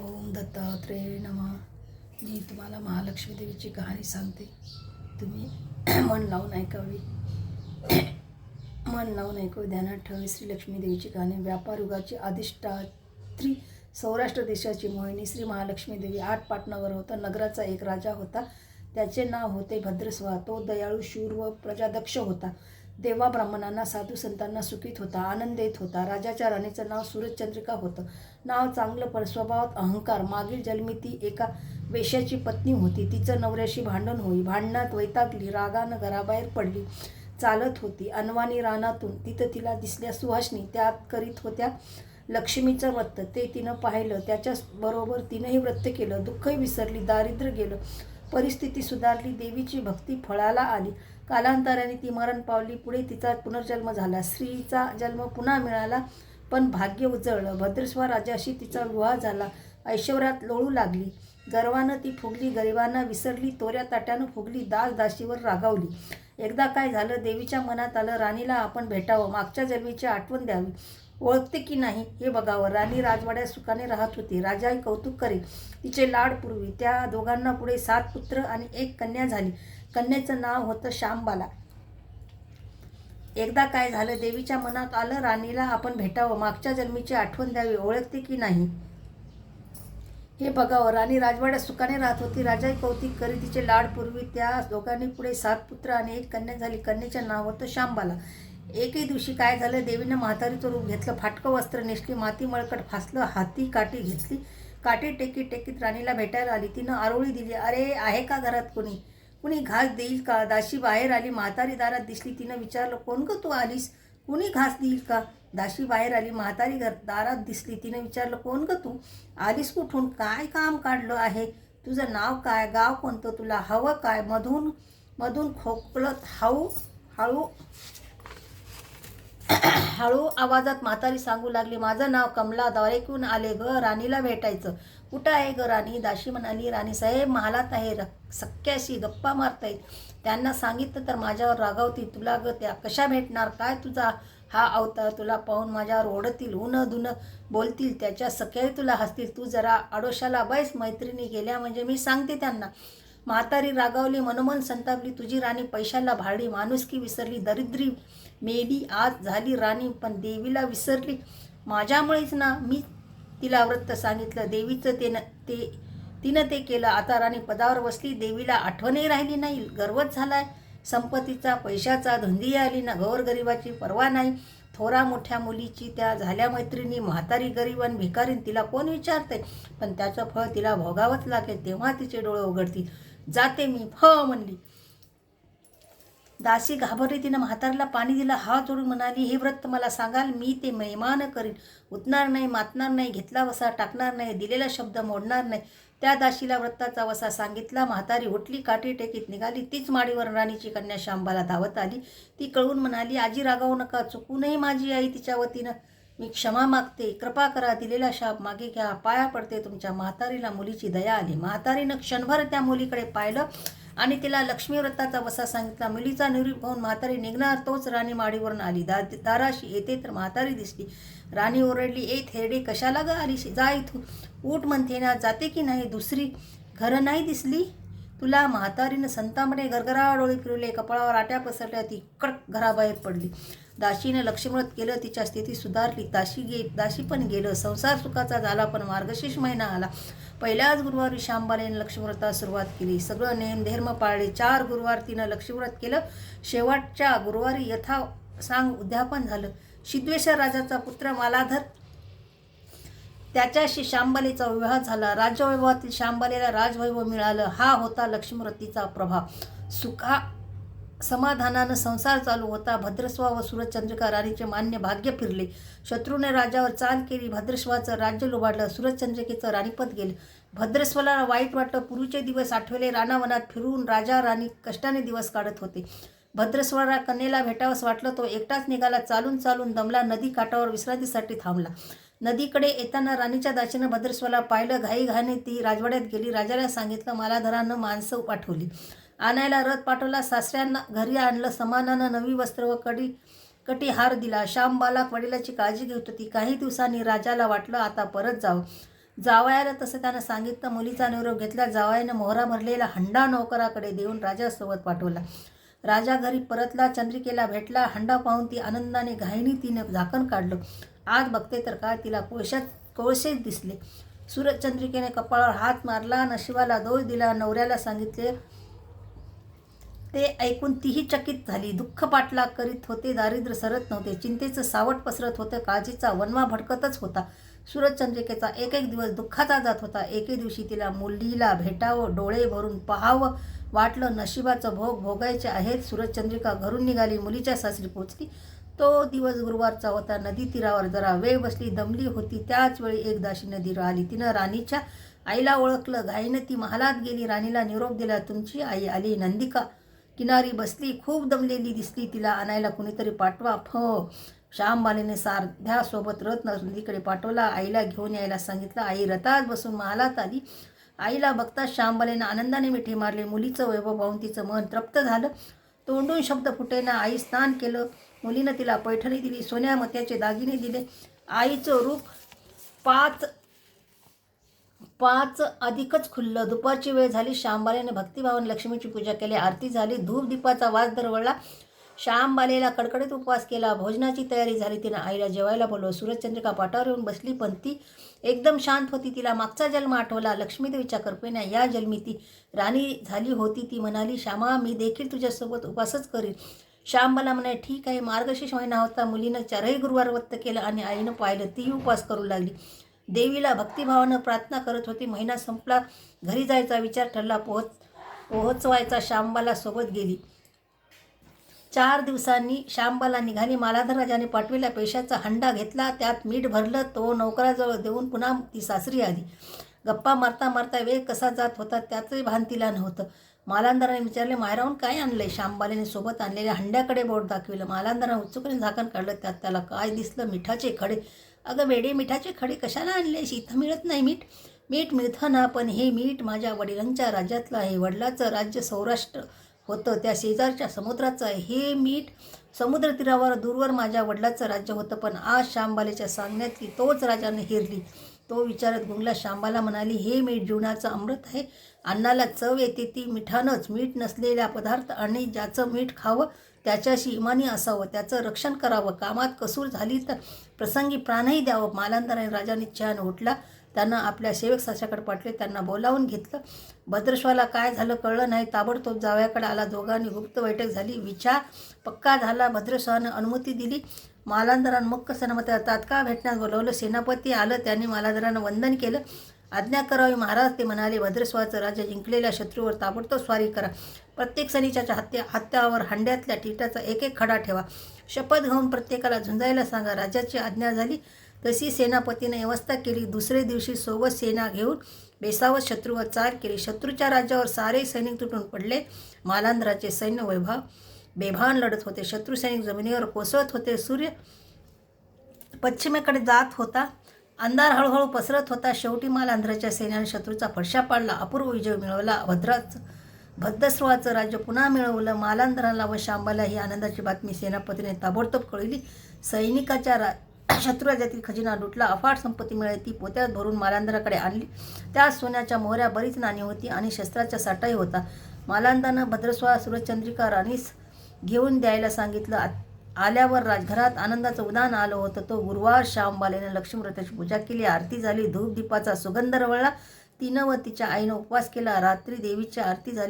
ओम दत्तात्रेय नमः. मी तुम्हाला महालक्ष्मी देवीची कहाणी सांगते. तुम्ही मन लावून ऐकावी. मन लावून ऐकावी, ध्यानात ठेवावी. श्री लक्ष्मी देवीची कहाणी. व्यापार युगाची अधिष्ठात्री, सौराष्ट्र देशाची मोहिनी श्री महालक्ष्मी देवी. 8 पाटनगर होतं. नगराचा एक राजा होता. त्याचे नाव होते भद्रस्वा. तो दयाळू, शूर व प्रजादक्ष होता. देवा ब्राह्मणांना, साधू संतांना सुखीत होता, आनंद देत होता. राजाच्या राणीचं नाव सूरजचंद्रिका होतं. नाव चांगलं, पण स्वभावात अहंकार. मागील जन्मी ती एका वेश्याची पत्नी होती. तिचं नवऱ्याशी भांडण होई. भांडणात वैतागली, रागानं घराबाहेर पडली. चालत होती अनवाणी रानातून. तिथं तिला दिसल्या सुहासनी. त्यात करीत होत्या लक्ष्मीचं व्रत. ते तिनं पाहिलं. त्याच्याबरोबर तिनंही व्रत केलं. दुःखही विसरली, दारिद्र्य गेलं, परिस्थिती सुधारली, देवीची भक्ती फळाला आली. कालांतराने ती मरण पावली. पुढे तिचा पुनर्जन्म झाला. स्त्रीचा जन्म पुन्हा मिळाला, पण भाग्य उजळलं. भद्रस्वा राजाशी तिचा विवाह झाला. ऐश्वर्यात लोळू लागली. गर्वानं ती फुगली, गरिबांना विसरली, तोऱ्या ताट्यानं फुगली, दास दासीवर रागावली. एकदा काय झालं, देवीच्या मनात आलं, राणीला आपण भेटावं, मागच्या जन्मीची आठवण द्यावी, ओळखते की नाही हे बघावं. राणी राजवाड्यात सुखाने राहत होती. राजाही कौतुक करी, तिचे लाड पुरवी. त्या दोघांना पुढे 7 पुत्र आणि 1 कन्या झाली. कन्येचं नाव होतं शांबाला. एकदा काय झालं, देवीच्या मनात आलं, राणीला आपण भेटावं, मागच्या जन्मीची आठवण द्यावी, ओळखते की नाही हे बघावं. राणी राजवाड्यात सुखाने राहत होती. राजाही कौतुक करी, तिचे लाड पुरवी. त्या दोघांनी पुढे 7 पुत्र आणि 1 कन्या झाली. कन्येचं नाव होतं शांबाला. एकही दिवशी काय झालं, देवीनं म्हातारीचं रूप घेतलं. फाटकं वस्त्र नेसली, माती मळकट फासलं, हाती काठी घेतली. काठी टेकीत टेकीत राणीला भेटायला आली. तिनं आरोळी दिली. अरे, आहे का घरात कुणी? कुणी घास देईल का? दाशी बाहेर आली. म्हातारी दारात दिसली. तिनं विचारलं, कोण ग तू आलीस? कुणी घास देईल का? दाशी बाहेर आली. म्हातारी दारात दिसली. तिनं विचारलं, कोण ग तू आलीस? कुठून? काय काम काढलं आहे? तुझं नाव काय? गाव कोणतं? तुला हवं काय? मधून मधून खोकलत हळू आवाजात म्हातारी सांगू लागली, माझं नाव कमला, द्वारकेहून आले ग, राणीला भेटायचं. कुठं आहे ग राणी? दाशी म्हणाली, राणीसाहेब महालात आहे, सख्याशी गप्पा मारतायत. त्यांना सांगितलं तर माझ्यावर रागावतील. तुला ग त्या कशा भेटणार? काय तुझा हा अवतार? तुला पाहून माझ्यावर ओढतील, धुणं बोलतील. त्याच्या सख्याही तुला हसतील. तू जरा आडोशाला बैस, मैत्रिणी गेल्या म्हणजे मी सांगते त्यांना. म्हातारी रागावली, मनोमन संतापली. तुझी राणी पैशाला भाडी, माणुसकी विसरली, दरिद्री मेली. आज झाली राणी, पण देवीला विसरली. माझ्यामुळेच ना. मी तिला व्रत सांगितलं, देवीचं तिनं ते केलं. आता राणी पदावर बसली, देवीला आठवणही राहिली नाही. गर्वच झालाय संपत्तीचा, पैशाचा. धुंदी आली ना. गोरगरिबाची पर्वा नाही. थोरा मोठ्या मुलीची त्या झाल्या मैत्रिणी. म्हातारी गरीब आणि भिकारीन, तिला कोण विचारते? पण त्याचं फळ तिला भोगावंच लागेल. तेव्हा तिचे डोळे उघडतील. जाते मी, म्हणली. दासी घाबरली. तिनं म्हातारीला पाणी दिलं. हात जोडून म्हणाली, हे व्रत मला सांगाल, मी ते मैमान करीन. उतणार नाही, मातणार नाही, घेतला वसा टाकणार नाही, दिलेला शब्द मोडणार नाही. त्या दासीला व्रताचा वसा सांगितला. म्हातारी उठली, काठी टेकीत निघाली. तीच माडीवर राणीची कन्या शांबाला धावत आली. ती कळवून म्हणाली, आजी रागावू नका, चुकूनही माझी आई तिच्या वतीनं मी क्षमा मागते, कृपा करा, दिलेला शाप मागे घ्या, पाया पडते तुमच्या. म्हातारीला मुलीची दया आली. म्हातारीनं क्षणभर त्या मुलीकडे पाहिलं आणि तिला लक्ष्मी व्रताचा वसा सांगितला. मुलीचा निरोप होऊन म्हातारी निघणार, तोच राणी माडीवरून आली. दाराशी येते तर म्हातारी दिसली. राणी ओरडली, ए थेरडे, कशाला ग आली? जा इथून, उठ म्हणते ना, जाते की नाही? दुसरी घरं नाही दिसली तुला? म्हातारीनं संतामध्ये गरगरा डोळे फिरवले, कपाळावर आट्या पसरल्या. ती कडक घराबाहेर पडली. दाशीनं लक्ष्मीव्रत केलं, तिच्या स्थिती सुधारली. दाशी पण गेलं. संसार सुखाचा झाला. पण मार्गशीर्ष महिना आला. पहिल्याच गुरुवारी शांबालेनं लक्ष्मीव्रतास सुरुवात केली. सगळं नेम धर्म पाळले. 4 गुरुवार तिनं लक्ष्मीव्रत केलं. शेवटच्या गुरुवारी यथासांग उद्यापन झालं. सिद्धेश्वर राजाचा पुत्र मालाधर, त्याच्याशी शांबालेचा विवाह झाला. राज्यवैभवातील शांबालेला राजवैभव मिळालं. हा होता लक्ष्मीव्रतीचा प्रभाव. सुखा समाधानानं संसार चालू होता. भद्रस्वा व सूरजचंद्रिका राणीचे मान्य भाग्य फिरले. शत्रूने राजावर चाल केली. भद्रस्वाचं राज्य लुबाडलं. सूरजचंद्रिकेचं राणीपद गेलं. भद्रस्वाला वाईट वाटलं. पूर्वीचे दिवस आठवले. रानावनात फिरून राजा राणी कष्टाने दिवस काढत होते. भद्रस्वाला कन्येला भेटावंस वाटलं. तो एकटाच निघाला. चालून दमला. नदी काठावर विश्रांतीसाठी थांबला. नदीकडे येताना राणीच्या दासीनं भद्रस्वाला पाहिलं. घाईघाईने ती राजवाड्यात गेली. राजाला सांगितलं. मालाधरानं माणसं पाठवली. आणायला रथ पाठवला. सासऱ्यांना घरी आणलं. समानानं नवी वस्त्र व कटी हार दिला. शांबाला वडिलाची काळजी घेत होती. काही दिवसांनी राजाला वाटलं आता परत जावं. जावयाला तसं त्यानं सांगितलं. मुलीचा निरोप घेतला. जावयानं मोहरा भरलेला हंडा नौकराकडे देऊन राजासोबत पाठवला. राजा घरी परतला. चंद्रिकेला भेटला. हंडा पाहून ती आनंदाने घाईने तिने झाकण काढलं. आज बघते तर काय, तिला कोळसेच दिसले. सूरजचंद्रिकेने कपाळावर हात मारला. नशिबाला दोष दिला. नवऱ्याला सांगितले. ते ऐकून तीही चकित झाली. दुःख पाठलाग करीत होते. दारिद्र्य सरत नव्हते. चिंतेचं सावट पसरत होतं. काळजीचा वनवा भडकतच होता. सूरजचंद्रिकेचा एक एक दिवस दुःखाचा जात होता. एके दिवशी तिला मुलीला भेटावं, डोळे भरून पाहावं वाटलं. नशिबाचं भोग भोगायचे आहेत. सूरजचंद्रिका घरून निघाली. मुलीच्या सासरी पोचली. तो दिवस गुरुवारचा होता. नदी तीरावर जरा वेळ बसली. दमली होती. त्याच वेळी एक दासी नदीवर आली. तिनं राणीच्या आईला ओळखलं. घाईनं ती महालात गेली. राणीला निरोप दिला. तुमची आई आली. नंदिका किनारी बसली. खूप दमलेली दिसली. तिला आणायला कुणीतरी पाठवा. श्यामबालेने सारध्यासोबत रथ नदीकडे पाठवला. आईला घेऊन यायला सांगितलं. आई रथात बसून महालात आली. आईला बघताच श्यामबालेनं आनंदाने मिठी मारली. मुलीचं वैभव पाहून तिचं मन तृप्त झालं. तोंडून शब्द फुटेना. आई स्नान केलं. मुलीनं तिला पैठणी दिली. सोन्या मोत्याचे दागिने दिले. आईचं रूप पाच अधिकच खुललं. दुपारची वेळ झाली. श्यामबालेने भक्तिभावाने लक्ष्मीची पूजा केली. आरती झाली. धूप दीपाचा वास दरवळला. श्यामबालेला कडकडीत उपवास केला. भोजनाची तयारी झाली. तिनं आईला जेवायला बोलवलं. सूरजचंद्रिका पाटावर येऊन बसली, पण ती एकदम शांत होती. तिला मागचा जन्म आठवला. लक्ष्मीदेवीच्या कृपेने या जन्मी ती राणी झाली होती. ती म्हणाली, श्यामा, मी देखील तुझ्यासोबत उपवासच करीन. श्यामबाला म्हणाले, ठीक आहे. मार्गशीर्ष महिना होता. मुलीनं 4ही गुरुवार व्रत केलं आणि आईनं पाहिलं. तीही उपवास करू लागली. देवीला भक्तिभावानं प्रार्थना करत होती. महिना संपला. घरी जायचा विचार ठरला. पोहोचवायचा. श्यामबाला सोबत गेली. 4 दिवसांनी श्यामबाला निघाली. मालाधर राजाने पाठविला पैशाचा हंडा घेतला. त्यात मीठ भरलं. तो नौकराजवळ देऊन पुन्हा ती सासरी आली. गप्पा मारता मारता वेळ कसा जात होता त्याचंही भान तिला नव्हतं. मालांदराने विचारले, माहेराहून काय आणलंय? श्यामबालेने सोबत आणलेल्या हंड्याकडे बोट दाखविलं. मालांदराने उत्सुकतेने झाकण काढलं. त्यात त्याला काय दिसलं? मिठाचे खडे. अगं वेडे, मिठाचे खडे कशाला आणलेस? इथं मिळत नाही मीठ. मीठ मिळतं ना, पण हे मीठ माझ्या वडिलांच्या राज्यातलं आहे. वडिलाचं राज्य सौराष्ट्र होतं. त्या शेजारच्या समुद्राचं आहे. हे मीठ समुद्र तीरावर दूरवर माझ्या वडिलाचं राज्य होतं. पण आज श्यामबालेच्या सांगण्यातली तोच राजाने हिरली. तो विचारत गुंगला. श्यामबाला म्हणाली, हे मीठ जीवनाचं अमृत आहे. अन्नाला चव येते ती मिठानंच. मीठ नसलेला पदार्थ आणि ज्याचं मीठ खावं त्याच्याशी इमानी असावं. त्याचं रक्षण करावं. कामात कसूर झाली तर प्रसंगी प्राणही द्यावं. मालांदराने राजा निश्चयानं उठला. त्यानं आपल्या सेवक साच्याकडे पाठवले. त्यांना बोलावून घेतलं. भद्रश्वाला काय झालं कळलं नाही. ताबडतोब जावयाकडे आला. दोघांनी गुप्त बैठक झाली. विचार पक्का झाला. भद्रश्वानं अनुमती दिली. मालांदरानं मुख्य सेनापतीला तात्काळ भेटण्यास बोलावलं. सेनापती आलं. त्यांनी मालांदरानं वंदन केलं. आज्ञा करावी महाराज. ते म्हणाले, भद्रश्वाचं राज्य जिंकलेल्या शत्रूवर ताबडतोब स्वारी करा. प्रत्येक सैनिकाच्या हात्यावर हंड्यातल्या टिटाचा एक एक खडा ठेवा. शपथ घेऊन प्रत्येकाला झुंजायला सांगा. राजाची आज्ञा झाली तशी सेनापतीने व्यवस्था केली. दुसरे दिवशी सोबत सेना घेऊन बेसावत शत्रूवर चाल केली. शत्रूच्या राज्यावर सारे सैनिक तुटून पडले. मालांदराचे सैन्य बेभान लढत होते. शत्रू सैनिक जमिनीवर कोसळत होते. सूर्य पश्चिमेकडे जात होता. अंधार हळूहळू पसरत होता. शेवटी मालांदराच्या सैन्याने शत्रूचा फडशा पाडला. अपूर्व विजय मिळवला. भद्रश्वाचं राज्य पुन्हा मिळवलं. मालांदराला व श्यामबाला ही आनंदाची बातमी सेनापतीने ताबडतोब कळवली. सैनिकाच्या शत्रू राज्यातील खजिना लुटला. अफाट संपत्ती मिळाली. ती पोत्यात भरून मालांदराकडे आणली. त्यात सोन्याच्या मोहऱ्या, बरीच नाणी होती आणि शस्त्राचा साठाही होता. मालांदरानं भद्रश्वा सूरजचंद्रिका राणीस घेऊन द्यायला सांगितलं. आल्यावर राजघरात आनंदाचं उदान आलं होतं. तो गुरुवार. श्यामबालेनं लक्ष्मीव्रताची पूजा केली. आरती झाली. धूप दीपाचा सुगंध रवळला. तिनं व तिच्या आईनं उपवास केला. रात्री देवीची आरती झाली.